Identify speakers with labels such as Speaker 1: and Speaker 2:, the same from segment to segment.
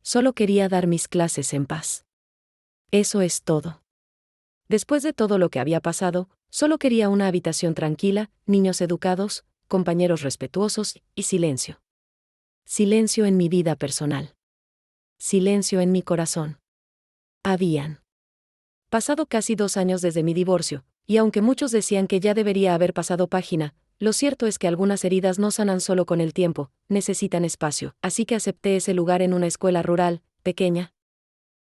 Speaker 1: Solo quería dar mis clases en paz. Eso es todo. Después de todo lo que había pasado, solo quería una habitación tranquila, niños educados, compañeros respetuosos y silencio. Silencio en mi vida personal. Silencio en mi corazón. Habían pasado casi 2 años desde mi divorcio, y aunque muchos decían que ya debería haber pasado página, lo cierto es que algunas heridas no sanan solo con el tiempo, necesitan espacio, así que acepté ese lugar en una escuela rural, pequeña,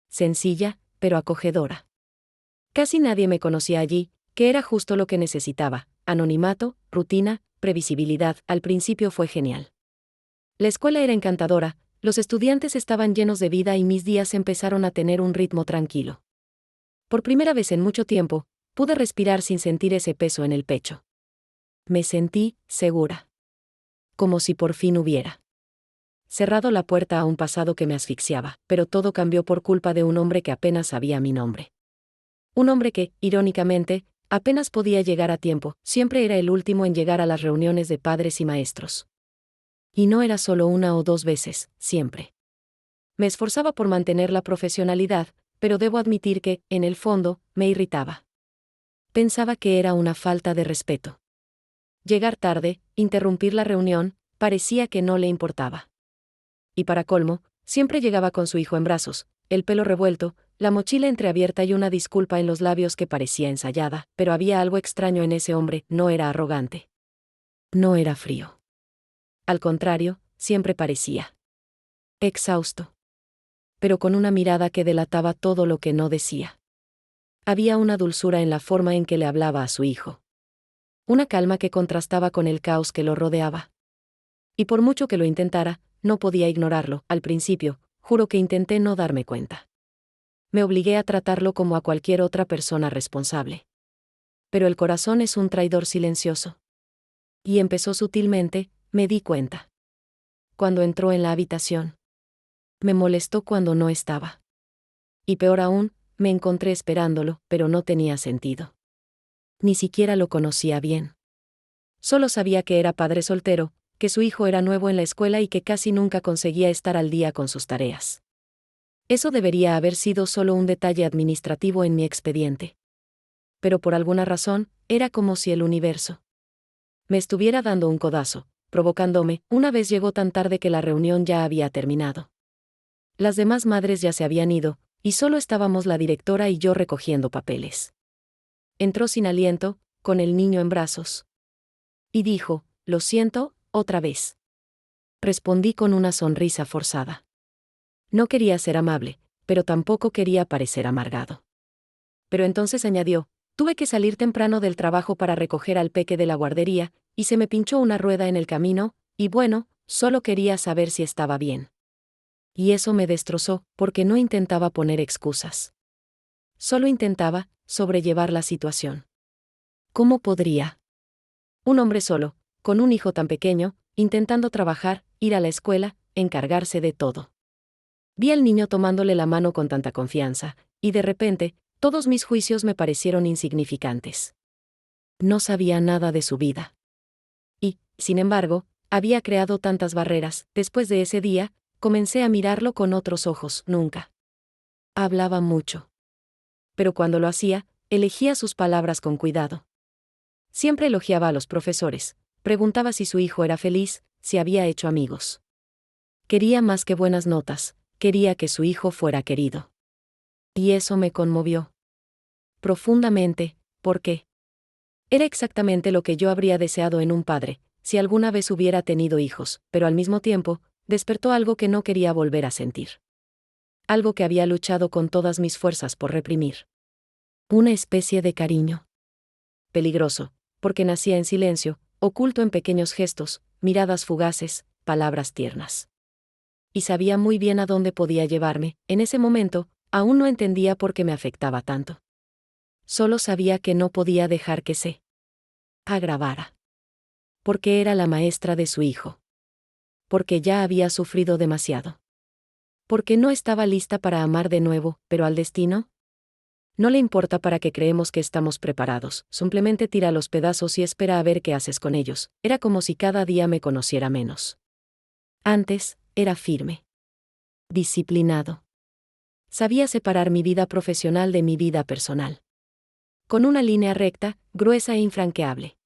Speaker 1: sencilla, pero acogedora. Casi nadie me conocía allí, que era justo lo que necesitaba: anonimato, rutina, previsibilidad. Al principio fue genial. La escuela era encantadora, los estudiantes estaban llenos de vida y mis días empezaron a tener un ritmo tranquilo. Por primera vez en mucho tiempo, pude respirar sin sentir ese peso en el pecho. Me sentí segura. Como si por fin hubiera cerrado la puerta a un pasado que me asfixiaba, pero todo cambió por culpa de un hombre que apenas sabía mi nombre. Un hombre que, irónicamente, apenas podía llegar a tiempo, siempre era el último en llegar a las reuniones de padres y maestros. Y no era solo 1 o 2 veces, siempre. Me esforzaba por mantener la profesionalidad, pero debo admitir que, en el fondo, me irritaba. Pensaba que era una falta de respeto. Llegar tarde, interrumpir la reunión, parecía que no le importaba. Y para colmo, siempre llegaba con su hijo en brazos, el pelo revuelto, la mochila entreabierta y una disculpa en los labios que parecía ensayada, pero había algo extraño en ese hombre: no era arrogante. No era frío. Al contrario, siempre parecía exhausto. Pero con una mirada que delataba todo lo que no decía. Había una dulzura en la forma en que le hablaba a su hijo. Una calma que contrastaba con el caos que lo rodeaba. Y por mucho que lo intentara, no podía ignorarlo. Al principio, juro que intenté no darme cuenta. Me obligué a tratarlo como a cualquier otra persona responsable. Pero el corazón es un traidor silencioso. Y empezó sutilmente, me di cuenta. Cuando entró en la habitación. Me molestó cuando no estaba. Y peor aún, me encontré esperándolo, pero no tenía sentido. Ni siquiera lo conocía bien. Solo sabía que era padre soltero, que su hijo era nuevo en la escuela y que casi nunca conseguía estar al día con sus tareas. Eso debería haber sido solo un detalle administrativo en mi expediente. Pero por alguna razón, era como si el universo me estuviera dando un codazo, provocándome. Una vez llegó tan tarde que la reunión ya había terminado. Las demás madres ya se habían ido, y solo estábamos la directora y yo recogiendo papeles. Entró sin aliento, con el niño en brazos. Y dijo: «Lo siento, otra vez». Respondí con una sonrisa forzada. No quería ser amable, pero tampoco quería parecer amargado. Pero entonces añadió: «Tuve que salir temprano del trabajo para recoger al peque de la guardería, y se me pinchó una rueda en el camino, y bueno, solo quería saber si estaba bien». Y eso me destrozó, porque no intentaba poner excusas. Solo intentaba sobrellevar la situación. ¿Cómo podría un hombre solo, con un hijo tan pequeño, intentando trabajar, ir a la escuela, encargarse de todo? Vi al niño tomándole la mano con tanta confianza, y de repente, todos mis juicios me parecieron insignificantes. No sabía nada de su vida. Y, sin embargo, había creado tantas barreras. Después de ese día, comencé a mirarlo con otros ojos. Nunca hablaba mucho. Pero cuando lo hacía, elegía sus palabras con cuidado. Siempre elogiaba a los profesores, preguntaba si su hijo era feliz, si había hecho amigos. Quería más que buenas notas, quería que su hijo fuera querido. Y eso me conmovió profundamente, porque era exactamente lo que yo habría deseado en un padre, si alguna vez hubiera tenido hijos, pero al mismo tiempo, despertó algo que no quería volver a sentir. Algo que había luchado con todas mis fuerzas por reprimir. Una especie de cariño. Peligroso, porque nacía en silencio, oculto en pequeños gestos, miradas fugaces, palabras tiernas. Y sabía muy bien a dónde podía llevarme. En ese momento, aún no entendía por qué me afectaba tanto. Solo sabía que no podía dejar que se agravara. Porque era la maestra de su hijo. Porque ya había sufrido demasiado. Porque no estaba lista para amar de nuevo, pero al destino no le importa para qué creemos que estamos preparados, simplemente tira los pedazos y espera a ver qué haces con ellos. Era como si cada día me conociera menos. Antes, era firme. disciplinado. Sabía separar mi vida profesional de mi vida personal. Con una línea recta, gruesa e infranqueable.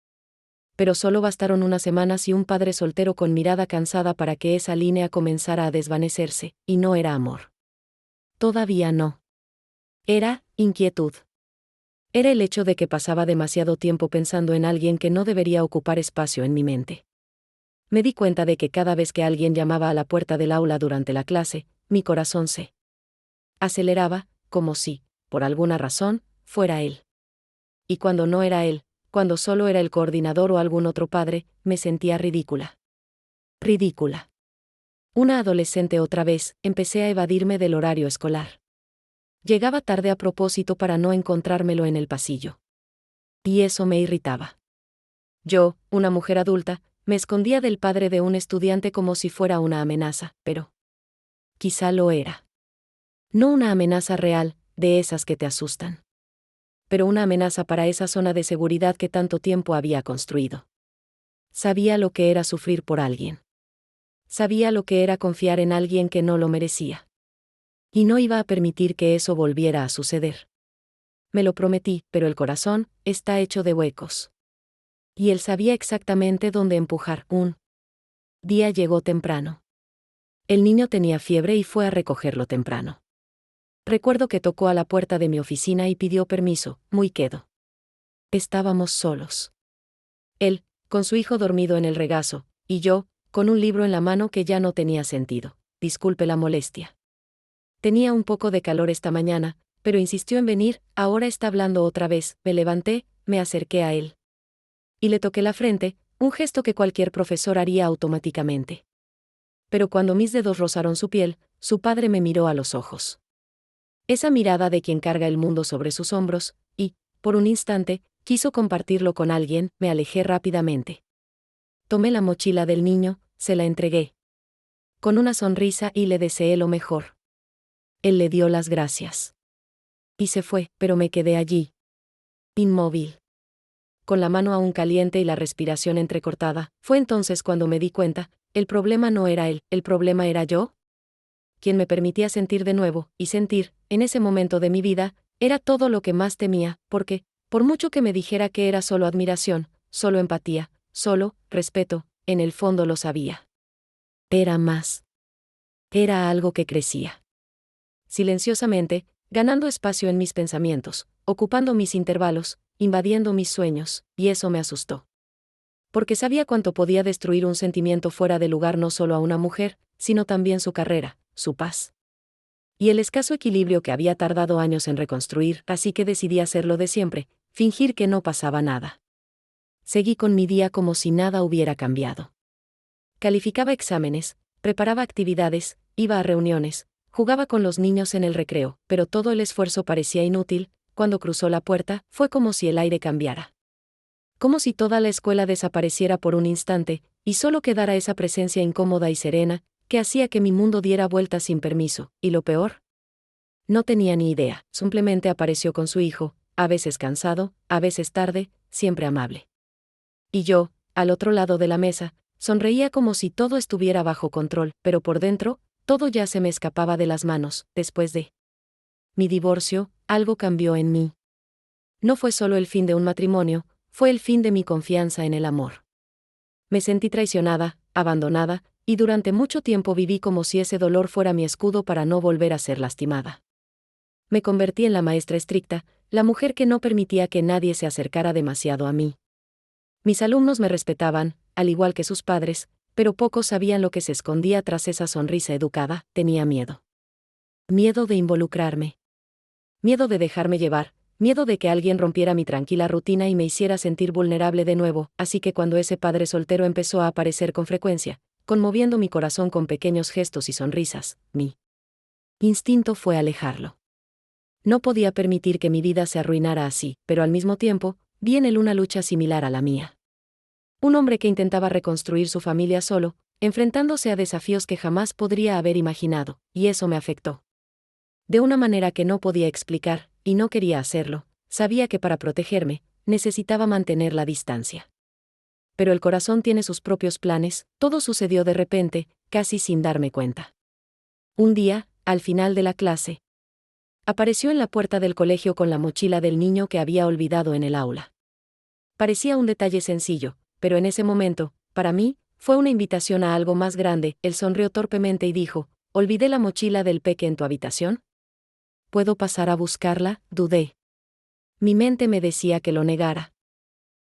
Speaker 1: Pero solo bastaron unas semanas y un padre soltero con mirada cansada para que esa línea comenzara a desvanecerse, y no era amor. Todavía no. Era inquietud. Era el hecho de que pasaba demasiado tiempo pensando en alguien que no debería ocupar espacio en mi mente. Me di cuenta de que cada vez que alguien llamaba a la puerta del aula durante la clase, mi corazón se aceleraba, como si, por alguna razón, fuera él. Y cuando no era él, cuando solo era el coordinador o algún otro padre, me sentía ridícula. Ridícula. Una adolescente otra vez, empecé a evadirme del horario escolar. Llegaba tarde a propósito para no encontrármelo en el pasillo. Y eso me irritaba. Yo, una mujer adulta, me escondía del padre de un estudiante como si fuera una amenaza, pero quizá lo era. No una amenaza real, de esas que te asustan. Pero una amenaza para esa zona de seguridad que tanto tiempo había construido. Sabía lo que era sufrir por alguien. Sabía lo que era confiar en alguien que no lo merecía. Y no iba a permitir que eso volviera a suceder. Me lo prometí, pero el corazón está hecho de huecos. Y él sabía exactamente dónde empujar. Un día llegó temprano. El niño tenía fiebre y fue a recogerlo temprano. Recuerdo que tocó a la puerta de mi oficina y pidió permiso, muy quedo. Estábamos solos. Él, con su hijo dormido en el regazo, y yo, con un libro en la mano que ya no tenía sentido. Disculpe la molestia. Tenía un poco de calor esta mañana, pero insistió en venir, ahora está hablando otra vez. Me levanté, me acerqué a él. Y le toqué la frente, un gesto que cualquier profesor haría automáticamente. Pero cuando mis dedos rozaron su piel, su padre me miró a los ojos. Esa mirada de quien carga el mundo sobre sus hombros, y, por un instante, quiso compartirlo con alguien. Me alejé rápidamente. Tomé la mochila del niño, se la entregué. Con una sonrisa y le deseé lo mejor. Él le dio las gracias. Y se fue, pero me quedé allí. Inmóvil. Con la mano aún caliente y la respiración entrecortada. Fue entonces cuando me di cuenta, el problema no era él, el problema era yo. Quien me permitía sentir de nuevo, y sentir, en ese momento de mi vida, era todo lo que más temía, porque, por mucho que me dijera que era solo admiración, solo empatía, solo respeto, en el fondo lo sabía. Era más. Era algo que crecía. Silenciosamente, ganando espacio en mis pensamientos, ocupando mis intervalos, invadiendo mis sueños, y eso me asustó. Porque sabía cuánto podía destruir un sentimiento fuera de lugar no solo a una mujer, sino también su carrera, su paz. Y el escaso equilibrio que había tardado años en reconstruir, así que decidí hacerlo de siempre, fingir que no pasaba nada. Seguí con mi día como si nada hubiera cambiado. Calificaba exámenes, preparaba actividades, iba a reuniones, jugaba con los niños en el recreo, pero todo el esfuerzo parecía inútil. Cuando cruzó la puerta, fue como si el aire cambiara. Como si toda la escuela desapareciera por un instante, y solo quedara esa presencia incómoda y serena, que hacía que mi mundo diera vueltas sin permiso. ¿Y lo peor? No tenía ni idea, simplemente apareció con su hijo, a veces cansado, a veces tarde, siempre amable. Y yo, al otro lado de la mesa, sonreía como si todo estuviera bajo control, pero por dentro, todo ya se me escapaba de las manos. Después de mi divorcio, algo cambió en mí. No fue solo el fin de un matrimonio, fue el fin de mi confianza en el amor. Me sentí traicionada, abandonada, y durante mucho tiempo viví como si ese dolor fuera mi escudo para no volver a ser lastimada. Me convertí en la maestra estricta, la mujer que no permitía que nadie se acercara demasiado a mí. Mis alumnos me respetaban, al igual que sus padres, pero pocos sabían lo que se escondía tras esa sonrisa educada. Tenía miedo. Miedo de involucrarme. Miedo de dejarme llevar, miedo de que alguien rompiera mi tranquila rutina y me hiciera sentir vulnerable de nuevo, así que cuando ese padre soltero empezó a aparecer con frecuencia, conmoviendo mi corazón con pequeños gestos y sonrisas, mi instinto fue alejarlo. No podía permitir que mi vida se arruinara así, pero al mismo tiempo, vi en él una lucha similar a la mía. Un hombre que intentaba reconstruir su familia solo, enfrentándose a desafíos que jamás podría haber imaginado, y eso me afectó. De una manera que no podía explicar, y no quería hacerlo, sabía que para protegerme, necesitaba mantener la distancia. Pero el corazón tiene sus propios planes, todo sucedió de repente, casi sin darme cuenta. Un día, al final de la clase, apareció en la puerta del colegio con la mochila del niño que había olvidado en el aula. Parecía un detalle sencillo, pero en ese momento, para mí, fue una invitación a algo más grande. Él sonrió torpemente y dijo: «¿Olvidé la mochila del peque en tu habitación? ¿Puedo pasar a buscarla?». Dudé. Mi mente me decía que lo negara,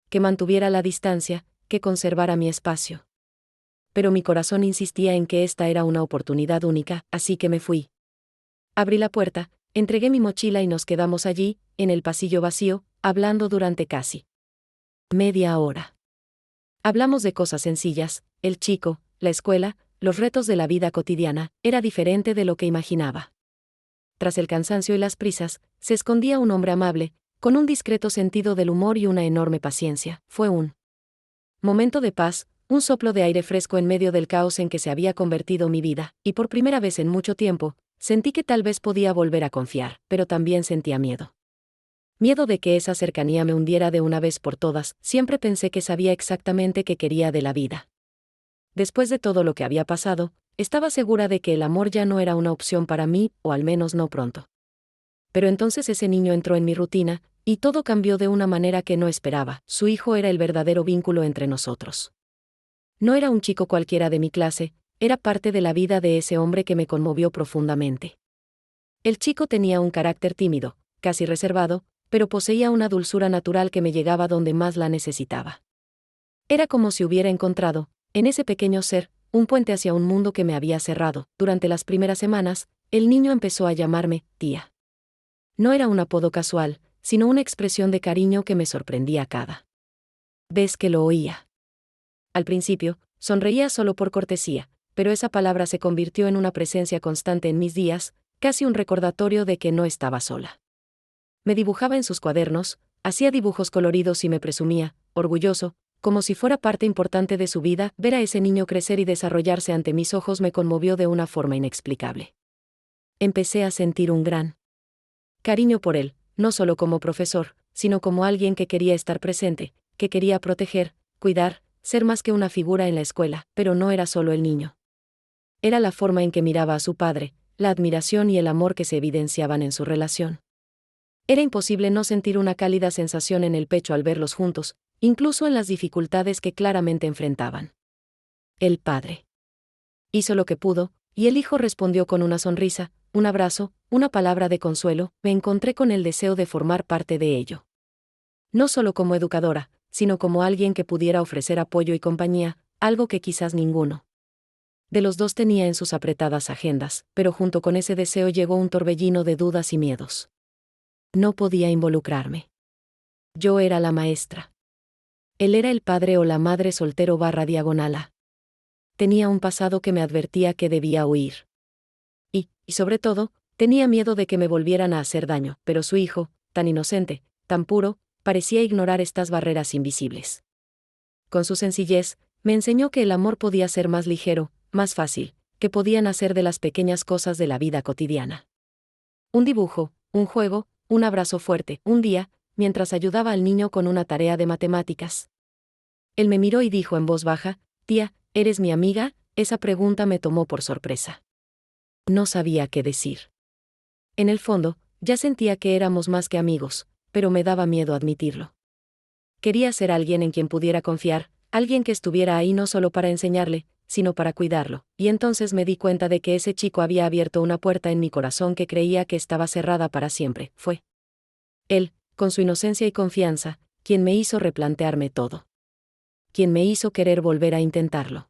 Speaker 1: que mantuviera la distancia, que conservara mi espacio. Pero mi corazón insistía en que esta era una oportunidad única, así que me fui. Abrí la puerta, entregué mi mochila y nos quedamos allí, en el pasillo vacío, hablando durante casi media hora. Hablamos de cosas sencillas: el chico, la escuela, los retos de la vida cotidiana. Era diferente de lo que imaginaba. Tras el cansancio y las prisas, se escondía un hombre amable, con un discreto sentido del humor y una enorme paciencia. Fue un momento de paz, un soplo de aire fresco en medio del caos en que se había convertido mi vida, y por primera vez en mucho tiempo, sentí que tal vez podía volver a confiar, pero también sentía miedo. Miedo de que esa cercanía me hundiera de una vez por todas. Siempre pensé que sabía exactamente qué quería de la vida. Después de todo lo que había pasado, estaba segura de que el amor ya no era una opción para mí, o al menos no pronto. Pero entonces ese niño entró en mi rutina, y todo cambió de una manera que no esperaba. Su hijo era el verdadero vínculo entre nosotros. No era un chico cualquiera de mi clase, era parte de la vida de ese hombre que me conmovió profundamente. El chico tenía un carácter tímido, casi reservado, pero poseía una dulzura natural que me llegaba donde más la necesitaba. Era como si hubiera encontrado, en ese pequeño ser, un puente hacia un mundo que me había cerrado. Durante las primeras semanas, el niño empezó a llamarme tía. No era un apodo casual, sino una expresión de cariño que me sorprendía cada vez que lo oía. Al principio, sonreía solo por cortesía, pero esa palabra se convirtió en una presencia constante en mis días, casi un recordatorio de que no estaba sola. Me dibujaba en sus cuadernos, hacía dibujos coloridos y me presumía, orgulloso, como si fuera parte importante de su vida. Ver a ese niño crecer y desarrollarse ante mis ojos me conmovió de una forma inexplicable. Empecé a sentir un gran cariño por él, no solo como profesor, sino como alguien que quería estar presente, que quería proteger, cuidar, ser más que una figura en la escuela. Pero no era solo el niño. Era la forma en que miraba a su padre, la admiración y el amor que se evidenciaban en su relación. Era imposible no sentir una cálida sensación en el pecho al verlos juntos, incluso en las dificultades que claramente enfrentaban. El padre hizo lo que pudo, y el hijo respondió con una sonrisa, un abrazo, una palabra de consuelo. Me encontré con el deseo de formar parte de ello. No solo como educadora, sino como alguien que pudiera ofrecer apoyo y compañía, algo que quizás ninguno de los dos tenía en sus apretadas agendas. Pero junto con ese deseo llegó un torbellino de dudas y miedos. No podía involucrarme. Yo era la maestra. Él era el padre o la madre soltero /diagonal. Tenía un pasado que me advertía que debía huir. Y sobre todo, tenía miedo de que me volvieran a hacer daño. Pero su hijo, tan inocente, tan puro, parecía ignorar estas barreras invisibles. Con su sencillez, me enseñó que el amor podía ser más ligero, más fácil, que podía nacer de las pequeñas cosas de la vida cotidiana. Un dibujo, un juego, un abrazo fuerte. Un día, mientras ayudaba al niño con una tarea de matemáticas, él me miró y dijo en voz baja: «Tía, ¿eres mi amiga?». Esa pregunta me tomó por sorpresa. No sabía qué decir. En el fondo, ya sentía que éramos más que amigos, pero me daba miedo admitirlo. Quería ser alguien en quien pudiera confiar, alguien que estuviera ahí no solo para enseñarle, sino para cuidarlo. Y entonces me di cuenta de que ese chico había abierto una puerta en mi corazón que creía que estaba cerrada para siempre. Fue él, con su inocencia y confianza, quien me hizo replantearme todo. Quien me hizo querer volver a intentarlo.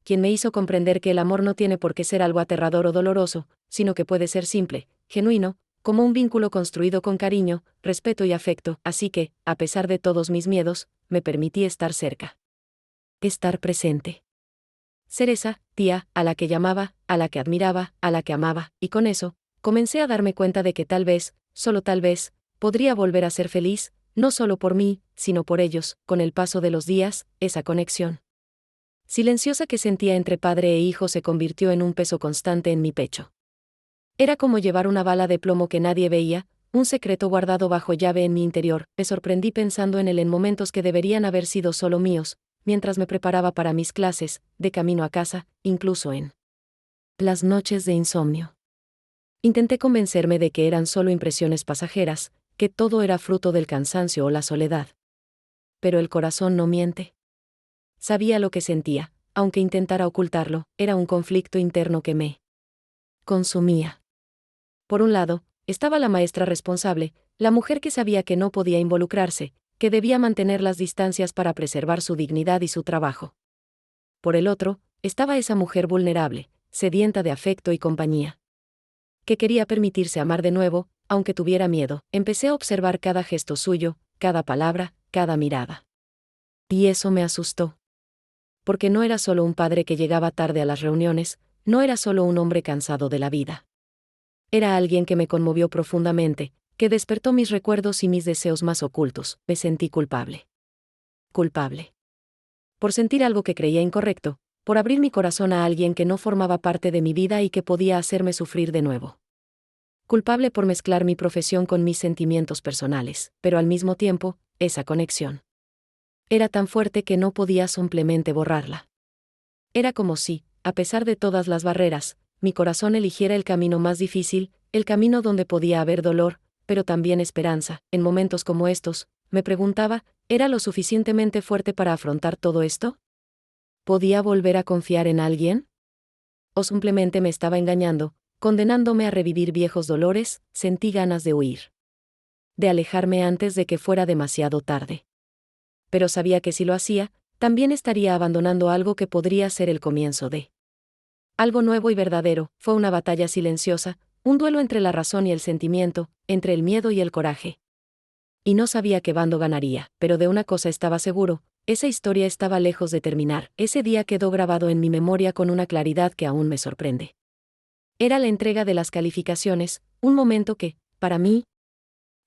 Speaker 1: Quien me hizo comprender que el amor no tiene por qué ser algo aterrador o doloroso, sino que puede ser simple, genuino, como un vínculo construido con cariño, respeto y afecto. Así que, a pesar de todos mis miedos, me permití estar cerca. Estar presente. Ser esa tía a la que llamaba, a la que admiraba, a la que amaba, y con eso, comencé a darme cuenta de que tal vez, solo tal vez, podría volver a ser feliz, no solo por mí, sino por ellos. Con el paso de los días, esa conexión silenciosa que sentía entre padre e hijo se convirtió en un peso constante en mi pecho. Era como llevar una bala de plomo que nadie veía, un secreto guardado bajo llave en mi interior. Me sorprendí pensando en él en momentos que deberían haber sido solo míos, mientras me preparaba para mis clases, de camino a casa, incluso en Las noches de insomnio. Intenté convencerme de que eran solo impresiones pasajeras, que todo era fruto del cansancio o la soledad. Pero el corazón no miente. Sabía lo que sentía, aunque intentara ocultarlo, era un conflicto interno que me consumía. Por un lado, estaba la maestra responsable, la mujer que sabía que no podía involucrarse, que debía mantener las distancias para preservar su dignidad y su trabajo. Por el otro, estaba esa mujer vulnerable, sedienta de afecto y compañía, que quería permitirse amar de nuevo, aunque tuviera miedo. Empecé a observar cada gesto suyo, cada palabra, cada mirada. Y eso me asustó. Porque no era solo un padre que llegaba tarde a las reuniones, no era solo un hombre cansado de la vida. Era alguien que me conmovió profundamente, que despertó mis recuerdos y mis deseos más ocultos. Me sentí culpable. Culpable. Por sentir algo que creía incorrecto, por abrir mi corazón a alguien que no formaba parte de mi vida y que podía hacerme sufrir de nuevo. Culpable por mezclar mi profesión con mis sentimientos personales, pero al mismo tiempo, esa conexión era tan fuerte que no podía simplemente borrarla. Era como si, a pesar de todas las barreras, mi corazón eligiera el camino más difícil, el camino donde podía haber dolor, pero también esperanza. En momentos como estos, me preguntaba, ¿era lo suficientemente fuerte para afrontar todo esto? ¿Podía volver a confiar en alguien? ¿O simplemente me estaba engañando, condenándome a revivir viejos dolores? Sentí ganas de huir. De alejarme antes de que fuera demasiado tarde. Pero sabía que si lo hacía, también estaría abandonando algo que podría ser el comienzo de algo nuevo y verdadero. Fue una batalla silenciosa, un duelo entre la razón y el sentimiento, entre el miedo y el coraje. Y no sabía qué bando ganaría, pero de una cosa estaba seguro, esa historia estaba lejos de terminar. Ese día quedó grabado en mi memoria con una claridad que aún me sorprende. Era la entrega de las calificaciones, un momento que, para mí,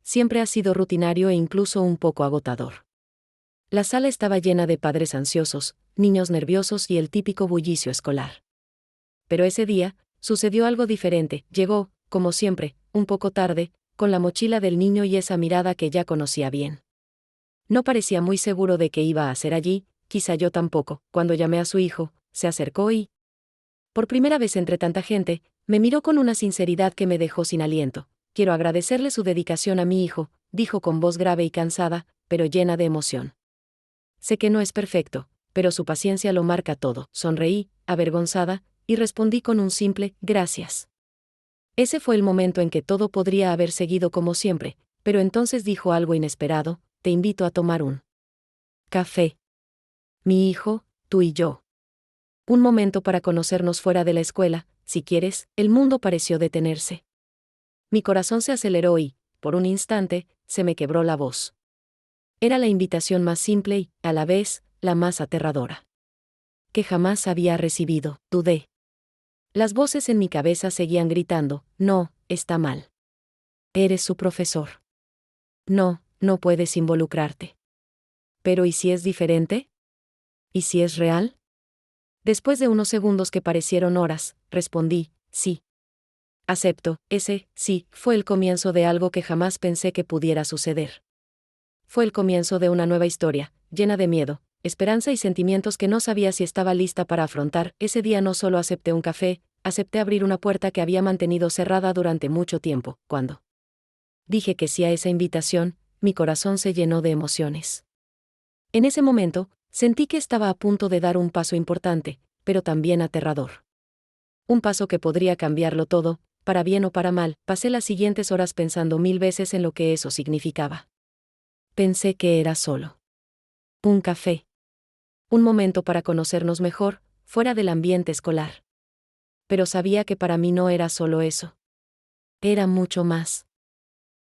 Speaker 1: siempre ha sido rutinario e incluso un poco agotador. La sala estaba llena de padres ansiosos, niños nerviosos y el típico bullicio escolar. Pero ese día, sucedió algo diferente. Llegó, como siempre, un poco tarde, con la mochila del niño y esa mirada que ya conocía bien. No parecía muy seguro de qué iba a hacer allí, quizá yo tampoco. Cuando llamé a su hijo, se acercó y, por primera vez entre tanta gente, me miró con una sinceridad que me dejó sin aliento. Quiero agradecerle su dedicación a mi hijo, dijo con voz grave y cansada, pero llena de emoción. Sé que no es perfecto, pero su paciencia lo marca todo. Sonreí, avergonzada, y respondí con un simple, gracias. Ese fue el momento en que todo podría haber seguido como siempre, pero entonces dijo algo inesperado, te invito a tomar un café. Mi hijo, tú y yo. Un momento para conocernos fuera de la escuela, si quieres. El mundo pareció detenerse. Mi corazón se aceleró y, por un instante, se me quebró la voz. Era la invitación más simple y, a la vez, la más aterradora que jamás había recibido. Dudé. Las voces en mi cabeza seguían gritando, no, está mal. Eres su profesor. No, no puedes involucrarte. Pero ¿y si es diferente? ¿Y si es real? Después de unos segundos que parecieron horas, respondí, sí. Acepto. Ese, sí, fue el comienzo de algo que jamás pensé que pudiera suceder. Fue el comienzo de una nueva historia, llena de miedo, esperanza y sentimientos que no sabía si estaba lista para afrontar. Ese día no solo acepté un café, acepté abrir una puerta que había mantenido cerrada durante mucho tiempo. Cuando dije que sí a esa invitación, mi corazón se llenó de emociones. En ese momento, sentí que estaba a punto de dar un paso importante, pero también aterrador. Un paso que podría cambiarlo todo, para bien o para mal. Pasé las siguientes horas pensando 1000 veces en lo que eso significaba. Pensé que era solo un café. Un momento para conocernos mejor, fuera del ambiente escolar. Pero sabía que para mí no era solo eso. Era mucho más.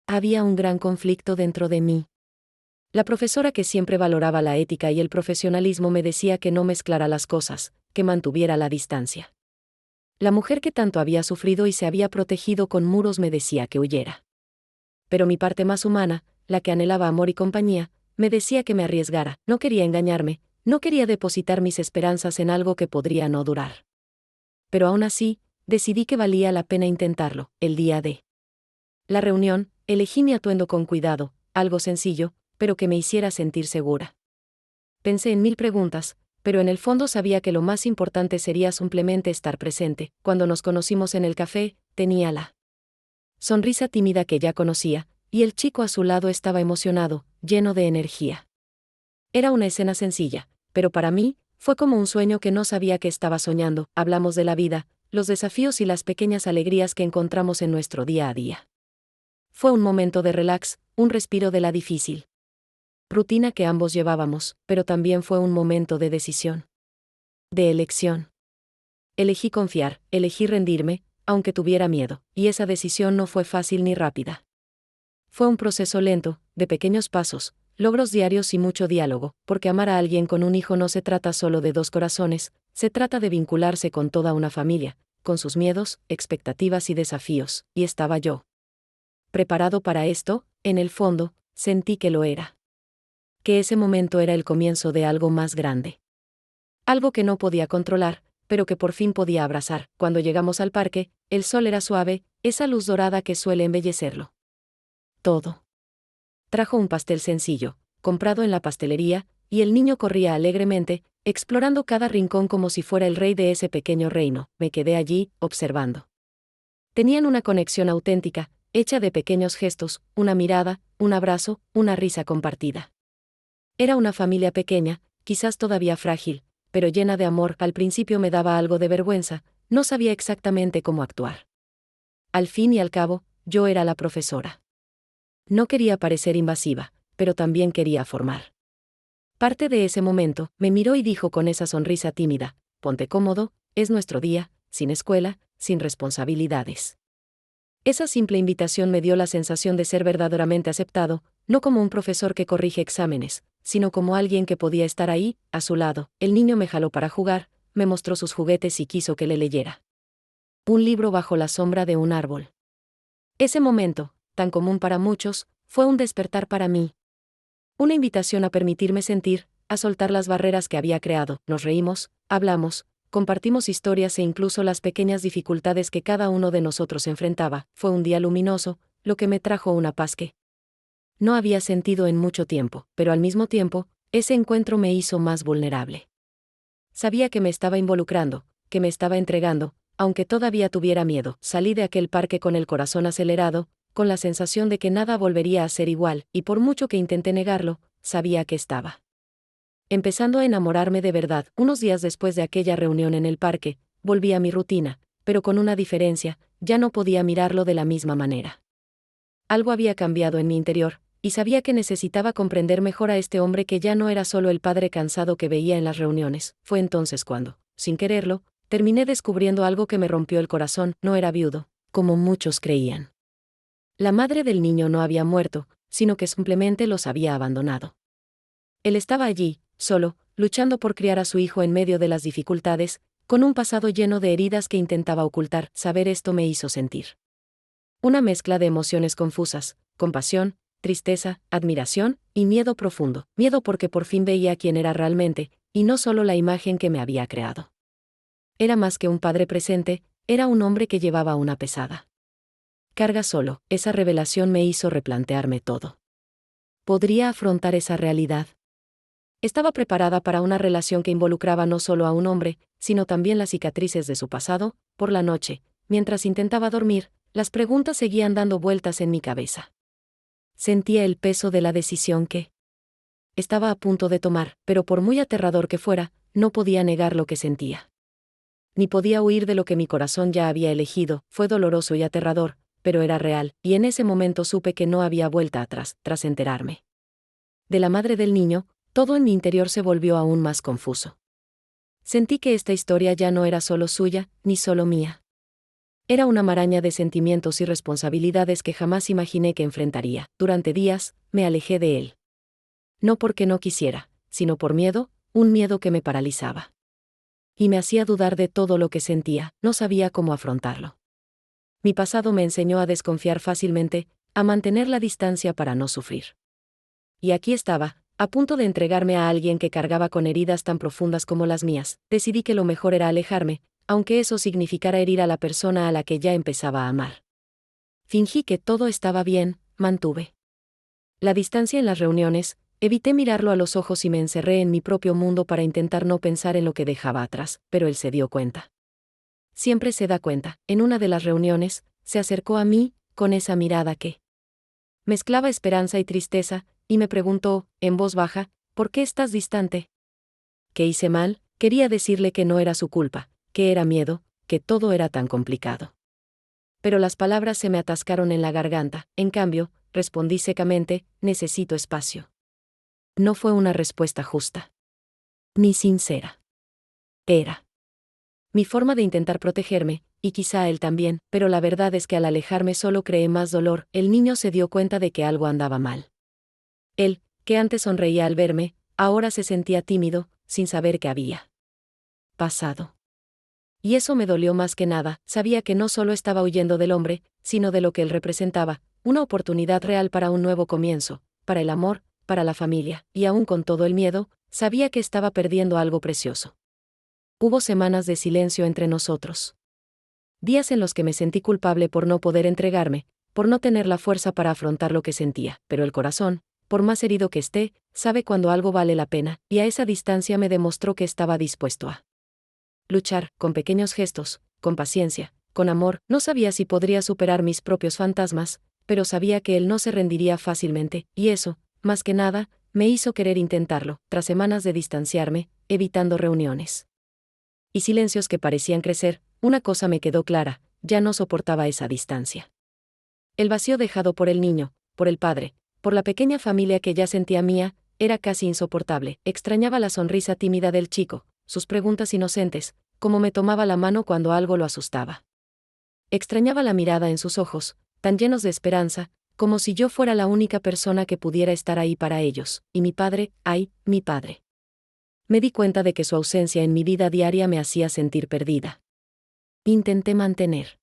Speaker 1: Había un gran conflicto dentro de mí. La profesora que siempre valoraba la ética y el profesionalismo me decía que no mezclara las cosas, que mantuviera la distancia. La mujer que tanto había sufrido y se había protegido con muros me decía que huyera. Pero mi parte más humana, la que anhelaba amor y compañía, me decía que me arriesgara. No quería engañarme, no quería depositar mis esperanzas en algo que podría no durar. Pero aún así, decidí que valía la pena intentarlo. El día de la reunión, elegí mi atuendo con cuidado, algo sencillo, pero que me hiciera sentir segura. Pensé en 1000 preguntas, pero en el fondo sabía que lo más importante sería simplemente estar presente. Cuando nos conocimos en el café, tenía la sonrisa tímida que ya conocía, y el chico a su lado estaba emocionado, lleno de energía. Era una escena sencilla, pero para mí, fue como un sueño que no sabía que estaba soñando. Hablamos de la vida, los desafíos y las pequeñas alegrías que encontramos en nuestro día a día. Fue un momento de relax, un respiro de la difícil rutina que ambos llevábamos, pero también fue un momento de decisión. De elección. Elegí confiar, elegí rendirme, aunque tuviera miedo, y esa decisión no fue fácil ni rápida. Fue un proceso lento, de pequeños pasos, logros diarios y mucho diálogo, porque amar a alguien con un hijo no se trata solo de dos corazones, se trata de vincularse con toda una familia, con sus miedos, expectativas y desafíos, y estaba yo preparado para esto. En el fondo, sentí que lo era. Que ese momento era el comienzo de algo más grande. Algo que no podía controlar, pero que por fin podía abrazar. Cuando llegamos al parque, el sol era suave, esa luz dorada que suele embellecerlo todo. Trajo un pastel sencillo, comprado en la pastelería, y el niño corría alegremente, explorando cada rincón como si fuera el rey de ese pequeño reino. Me quedé allí, observando. Tenían una conexión auténtica, hecha de pequeños gestos, una mirada, un abrazo, una risa compartida. Era una familia pequeña, quizás todavía frágil, pero llena de amor. Al principio me daba algo de vergüenza, no sabía exactamente cómo actuar. Al fin y al cabo, yo era la profesora. No quería parecer invasiva, pero también quería formar. Parte de ese momento, me miró y dijo con esa sonrisa tímida: ponte cómodo, es nuestro día, sin escuela, sin responsabilidades. Esa simple invitación me dio la sensación de ser verdaderamente aceptado, no como un profesor que corrige exámenes, sino como alguien que podía estar ahí, a su lado. El niño me jaló para jugar, me mostró sus juguetes y quiso que le leyera un libro bajo la sombra de un árbol. Ese momento, tan común para muchos, fue un despertar para mí. Una invitación a permitirme sentir, a soltar las barreras que había creado. Nos reímos, hablamos, compartimos historias e incluso las pequeñas dificultades que cada uno de nosotros enfrentaba. Fue un día luminoso, lo que me trajo una paz que no había sentido en mucho tiempo, pero al mismo tiempo, ese encuentro me hizo más vulnerable. Sabía que me estaba involucrando, que me estaba entregando, aunque todavía tuviera miedo. Salí de aquel parque con el corazón acelerado, con la sensación de que nada volvería a ser igual, y por mucho que intenté negarlo, sabía que estaba empezando a enamorarme de verdad. Unos días después de aquella reunión en el parque, volví a mi rutina, pero con una diferencia: ya no podía mirarlo de la misma manera. Algo había cambiado en mi interior, y sabía que necesitaba comprender mejor a este hombre que ya no era solo el padre cansado que veía en las reuniones. Fue entonces cuando, sin quererlo, terminé descubriendo algo que me rompió el corazón. No era viudo, como muchos creían. La madre del niño no había muerto, sino que simplemente los había abandonado. Él estaba allí, solo, luchando por criar a su hijo en medio de las dificultades, con un pasado lleno de heridas que intentaba ocultar. Saber esto me hizo sentir una mezcla de emociones confusas: compasión, tristeza, admiración y miedo profundo. Miedo porque por fin veía quién era realmente, y no solo la imagen que me había creado. Era más que un padre presente, era un hombre que llevaba una pesada carga solo. Esa revelación me hizo replantearme todo. ¿Podría afrontar esa realidad? Estaba preparada para una relación que involucraba no solo a un hombre, sino también las cicatrices de su pasado. Por la noche, mientras intentaba dormir, las preguntas seguían dando vueltas en mi cabeza. Sentía el peso de la decisión que estaba a punto de tomar, pero por muy aterrador que fuera, no podía negar lo que sentía. Ni podía huir de lo que mi corazón ya había elegido. Fue doloroso y aterrador, pero era real, y en ese momento supe que no había vuelta atrás. Tras enterarme de la madre del niño, todo en mi interior se volvió aún más confuso. Sentí que esta historia ya no era solo suya, ni solo mía. Era una maraña de sentimientos y responsabilidades que jamás imaginé que enfrentaría. Durante días, me alejé de él. No porque no quisiera, sino por miedo, un miedo que me paralizaba. Y me hacía dudar de todo lo que sentía. No sabía cómo afrontarlo. Mi pasado me enseñó a desconfiar fácilmente, a mantener la distancia para no sufrir. Y aquí estaba, a punto de entregarme a alguien que cargaba con heridas tan profundas como las mías. Decidí que lo mejor era alejarme, aunque eso significara herir a la persona a la que ya empezaba a amar. Fingí que todo estaba bien, mantuve la distancia en las reuniones, Evité mirarlo a los ojos y me encerré en mi propio mundo para intentar no pensar en lo que dejaba atrás, pero él se dio cuenta. Siempre se da cuenta. En una de las reuniones, se acercó a mí, con esa mirada que mezclaba esperanza y tristeza, y me preguntó, en voz baja, ¿por qué estás distante? ¿Qué hice mal? Quería decirle que no era su culpa, que era miedo, que todo era tan complicado. Pero las palabras se me atascaron en la garganta. En cambio, respondí secamente, necesito espacio. No fue una respuesta justa. Ni sincera. Era mi forma de intentar protegerme, y quizá él también, pero la verdad es que al alejarme solo creé más dolor. El niño se dio cuenta de que algo andaba mal. Él, que antes sonreía al verme, ahora se sentía tímido, sin saber qué había pasado. Y eso me dolió más que nada. Sabía que no solo estaba huyendo del hombre, sino de lo que él representaba, una oportunidad real para un nuevo comienzo, para el amor, para la familia, y aún con todo el miedo, sabía que estaba perdiendo algo precioso. Hubo semanas de silencio entre nosotros. Días en los que me sentí culpable por no poder entregarme, por no tener la fuerza para afrontar lo que sentía, pero el corazón, por más herido que esté, sabe cuando algo vale la pena, y a esa distancia me demostró que estaba dispuesto a luchar, con pequeños gestos, con paciencia, con amor. No sabía si podría superar mis propios fantasmas, pero sabía que él no se rendiría fácilmente, y eso, más que nada, me hizo querer intentarlo, tras semanas de distanciarme, evitando reuniones y silencios que parecían crecer. Una cosa me quedó clara, ya no soportaba esa distancia. El vacío dejado por el niño, por el padre, por la pequeña familia que ya sentía mía, era casi insoportable. Extrañaba la sonrisa tímida del chico, sus preguntas inocentes, cómo me tomaba la mano cuando algo lo asustaba. Extrañaba la mirada en sus ojos, tan llenos de esperanza, como si yo fuera la única persona que pudiera estar ahí para ellos, y mi padre, ay, mi padre. Me di cuenta de que su ausencia en mi vida diaria me hacía sentir perdida. Intenté mantener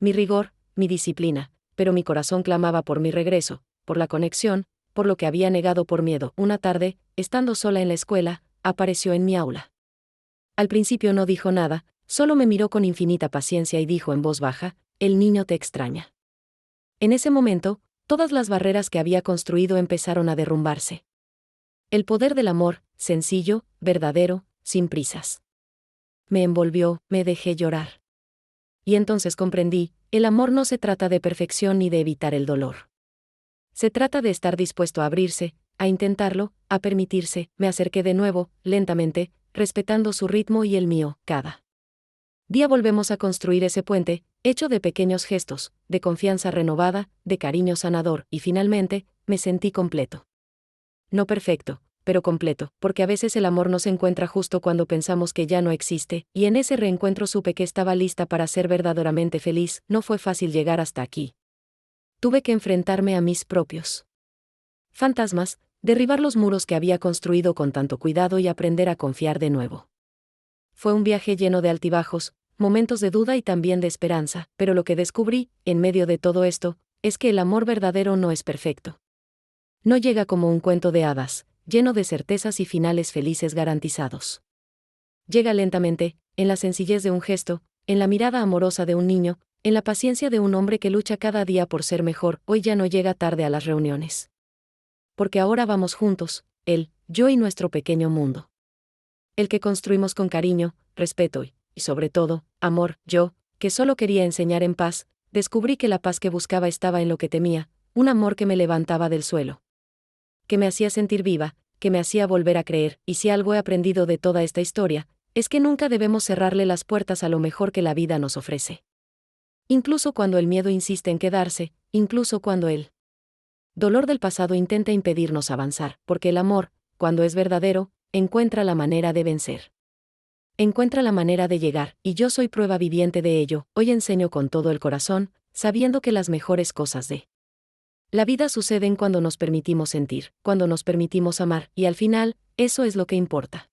Speaker 1: mi rigor, mi disciplina, pero mi corazón clamaba por mi regreso, por la conexión, por lo que había negado por miedo. Una tarde, estando sola en la escuela, apareció en mi aula. Al principio no dijo nada, solo me miró con infinita paciencia y dijo en voz baja, el niño te extraña. En ese momento, todas las barreras que había construido empezaron a derrumbarse. El poder del amor, sencillo, verdadero, sin prisas. Me envolvió, me dejé llorar. Y entonces comprendí, el amor no se trata de perfección ni de evitar el dolor. Se trata de estar dispuesto a abrirse, a intentarlo, a permitirse. Me acerqué de nuevo, lentamente, respetando su ritmo y el mío. Cada día volvemos a construir ese puente, hecho de pequeños gestos, de confianza renovada, de cariño sanador, y finalmente, me sentí completo. No perfecto, pero completo, porque a veces el amor nos encuentra justo cuando pensamos que ya no existe, y en ese reencuentro supe que estaba lista para ser verdaderamente feliz. No fue fácil llegar hasta aquí. Tuve que enfrentarme a mis propios fantasmas, derribar los muros que había construido con tanto cuidado y aprender a confiar de nuevo. Fue un viaje lleno de altibajos, momentos de duda y también de esperanza, pero lo que descubrí, en medio de todo esto, es que el amor verdadero no es perfecto. No llega como un cuento de hadas, lleno de certezas y finales felices garantizados. Llega lentamente, en la sencillez de un gesto, en la mirada amorosa de un niño, en la paciencia de un hombre que lucha cada día por ser mejor. Hoy ya no llega tarde a las reuniones. Porque ahora vamos juntos, él, yo y nuestro pequeño mundo. El que construimos con cariño, respeto y sobre todo, amor. Yo, que solo quería enseñar en paz, descubrí que la paz que buscaba estaba en lo que temía, un amor que me levantaba del suelo, que me hacía sentir viva, que me hacía volver a creer. Y si algo he aprendido de toda esta historia, es que nunca debemos cerrarle las puertas a lo mejor que la vida nos ofrece. Incluso cuando el miedo insiste en quedarse, incluso cuando el dolor del pasado intenta impedirnos avanzar, porque el amor, cuando es verdadero, encuentra la manera de vencer. Encuentra la manera de llegar, y yo soy prueba viviente de ello. Hoy enseño con todo el corazón, sabiendo que las mejores cosas de la vida suceden cuando nos permitimos sentir, cuando nos permitimos amar, y al final, eso es lo que importa.